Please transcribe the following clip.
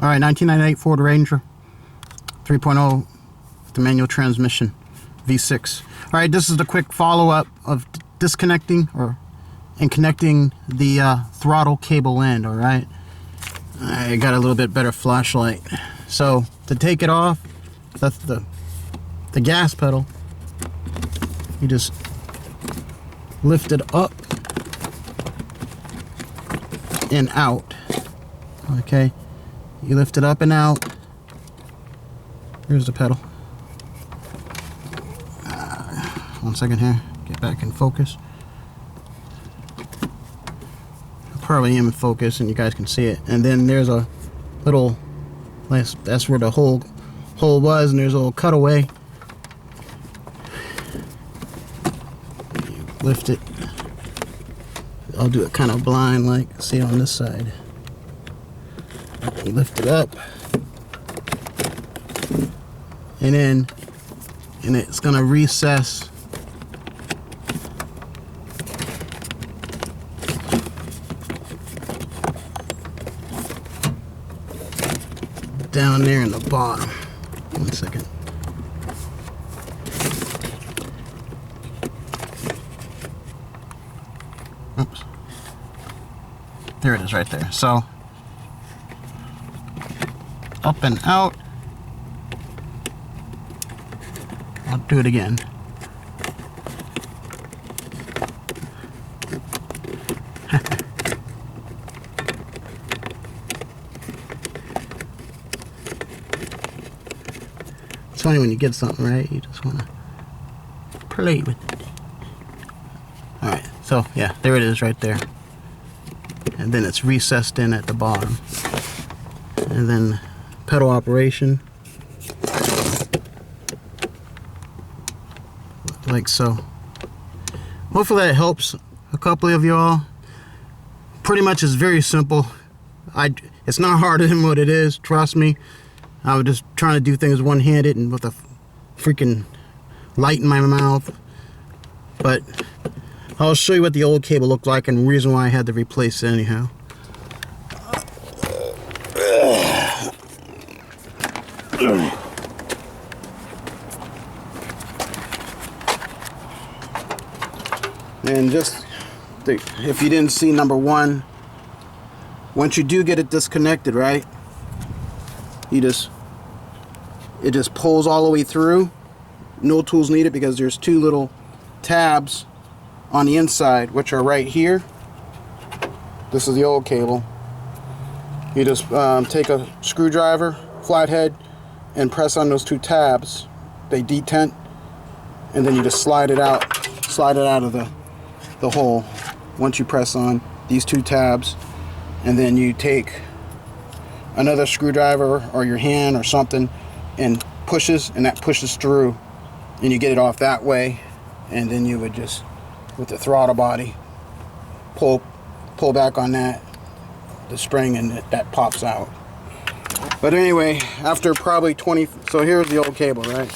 Alright, 1998 Ford Ranger 3.0 with the manual transmission V6. Alright, this is the quick follow-up of disconnecting and connecting the throttle cable end. Alright, I got a little bit better flashlight. So to take it off, that's the gas pedal, you just lift it up and out. Okay, you lift it up and out. Here's the pedal. 1 second here, get back in focus. I probably am in focus and you guys can see it. And then there's a little, that's where the hole was, and there's a little cutaway. You lift it. I'll do it kind of blind, like see on this side. You lift it up, and it's gonna recess down there in the bottom. 1 second. Oops. There it is right there. So up and out. I'll do it again. It's funny when you get something right, you just want to play with it. Alright, so yeah, there it is right there. And then it's recessed in at the bottom. And then pedal operation. Like so. Hopefully that helps a couple of y'all. Pretty much it's very simple. It's not harder than what it is, trust me. I was just trying to do things one-handed and with a freaking light in my mouth. But I'll show you what the old cable looked like and the reason why I had to replace it anyhow. And just, if you didn't see number one, once you do get it disconnected, right? It just pulls all the way through. No tools needed because there's two little tabs on the inside, which are right here. This is the old cable. You just take a screwdriver, flathead, and press on those two tabs. They detent, and then you just slide it out of the hole. Once you press on these two tabs, and then you take another screwdriver or your hand or something and that pushes through, and you get it off that way, and then you would just, with the throttle body, pull back on the spring, and that pops out. But anyway, after probably 20, so here's the old cable, right?